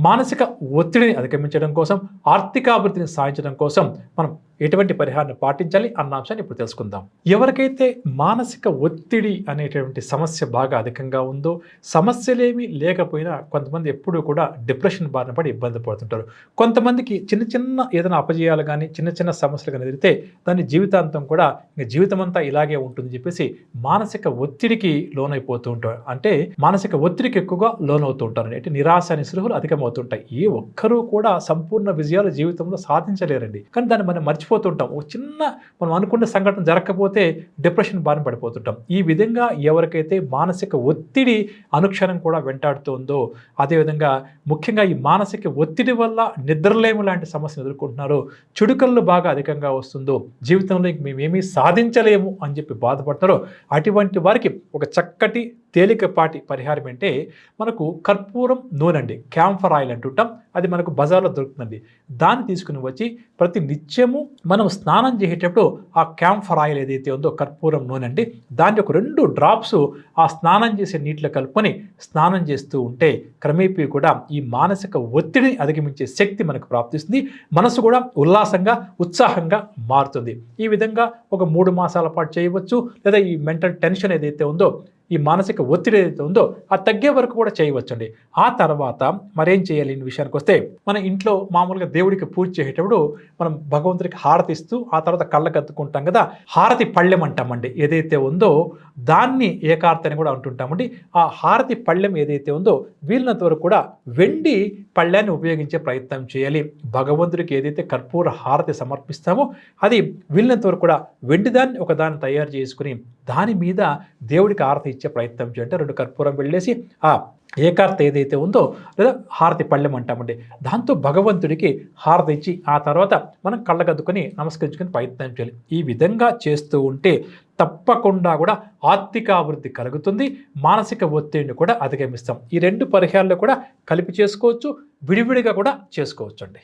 మానసిక ఒత్తిడిని అధిగమించడం కోసం, ఆర్థికాభివృద్ధిని సాధించడం కోసం మనం ఎటువంటి పరిహారాన్ని పాటించాలి అన్న అంశాన్ని ఇప్పుడు తెలుసుకుందాం. ఎవరికైతే మానసిక ఒత్తిడి అనేటువంటి సమస్య బాగా అధికంగా ఉందో, సమస్యలేమీ లేకపోయినా కొంతమంది ఎప్పుడూ కూడా డిప్రెషన్ బారిన పడి ఇబ్బంది పడుతుంటారు. కొంతమందికి చిన్న చిన్న ఏదైనా అపజయాలు కానీ, చిన్న చిన్న సమస్యలు కానీ ఎదిరితే దాని జీవితాంతం కూడా జీవితం అంతా ఇలాగే ఉంటుంది చెప్పేసి మానసిక ఒత్తిడికి లోనైపోతూ ఉంటారు. అంటే మానసిక ఒత్తిడికి ఎక్కువగా లోనవుతూ ఉంటారు. అంటే నిరాశ నిస్పృహలు అధికమవుతుంటాయి. ఏ ఒక్కరూ కూడా సంపూర్ణ విజయాలు జీవితంలో సాధించలేరండి. కానీ దాన్ని మనం మర్చిపోతుంటాం. ఒక చిన్న మనం అనుకున్న సంఘటన జరగకపోతే డిప్రెషన్ బారిన పడిపోతుంటాం. ఈ విధంగా ఎవరికైతే మానసిక ఒత్తిడి అనుక్షణం కూడా వెంటాడుతుందో, అదేవిధంగా ముఖ్యంగా ఈ మానసిక ఒత్తిడి వల్ల నిద్రలేము లాంటి సమస్యను ఎదుర్కొంటున్నారో, చుడుకళ్ళు బాగా అధికంగా వస్తుందో, జీవితంలో మేమేమీ సాధించలేము అని చెప్పి బాధపడతారో, అటువంటి వారికి ఒక చక్కటి తేలికపాటి పరిహారం అంటే మనకు కర్పూరం నూనె అండి, క్యాంఫర్ ఆయిల్ అంటుంటాం. అది మనకు బజార్లో దొరుకుతుందండి. దాన్ని తీసుకుని వచ్చి ప్రతి నిత్యము మనం స్నానం చేసేటప్పుడు ఆ క్యాంఫర్ ఆయిల్ ఏదైతే ఉందో కర్పూరం నూనె అండి, దాన్ని ఒక 2 డ్రాప్స్ ఆ స్నానం చేసే నీటిలో కలుపుకొని స్నానం చేస్తూ ఉంటే క్రమేపీ కూడా ఈ మానసిక ఒత్తిడిని అధిగమించే శక్తి మనకు ప్రాప్తిస్తుంది. మనసు కూడా ఉల్లాసంగా, ఉత్సాహంగా మారుతుంది. ఈ విధంగా ఒక 3 మాసాల పాటు చేయవచ్చు. లేదా ఈ మెంటల్ టెన్షన్ ఏదైతే ఉందో, ఈ మానసిక ఒత్తిడి ఏదైతే ఉందో అది తగ్గే వరకు కూడా చేయవచ్చండి. ఆ తర్వాత మరేం చేయాలి ఈ విషయానికి వస్తే, మన ఇంట్లో మామూలుగా దేవుడికి పూజ చేసేటప్పుడు మనం భగవంతుడికి హారతి ఇస్తూ ఆ తర్వాత కళ్ళకు అద్దుకుంటాం కదా, హారతి పళ్ళెం అంటామండి. ఏదైతే ఉందో దాన్ని ఏకార్తి అని కూడా అంటుంటామండి. ఆ హారతి పళ్ళెం ఏదైతే ఉందో వీళ్ళనంత వరకు కూడా వెండి పళ్ళాన్ని ఉపయోగించే ప్రయత్నం చేయాలి. భగవంతుడికి ఏదైతే కర్పూర హారతి సమర్పిస్తామో అది వీళ్ళనంత వరకు కూడా వెండిదాన్ని ఒకదాన్ని తయారు చేసుకుని దాని మీద దేవుడికి హారతి ఇచ్చే ప్రయత్నం చేయండి. 2 కర్పూరం వెళ్ళేసి ఆ ఏకార్త ఏదైతే ఉందో లేదా హారతి పళ్ళెం అంటామండి, దాంతో భగవంతుడికి హారతి ఇచ్చి ఆ తర్వాత మనం కళ్ళగద్దుకొని నమస్కరించుకొని ప్రయత్నం చేయాలి. ఈ విధంగా చేస్తూ ఉంటే తప్పకుండా కూడా ఆర్థికాభివృద్ధి కలుగుతుంది. మానసిక ఒత్తిడిని కూడా అధిగమిస్తాం. ఈ 2 పరిహారాలు కూడా కలిపి చేసుకోవచ్చు, విడివిడిగా కూడా చేసుకోవచ్చు అండి.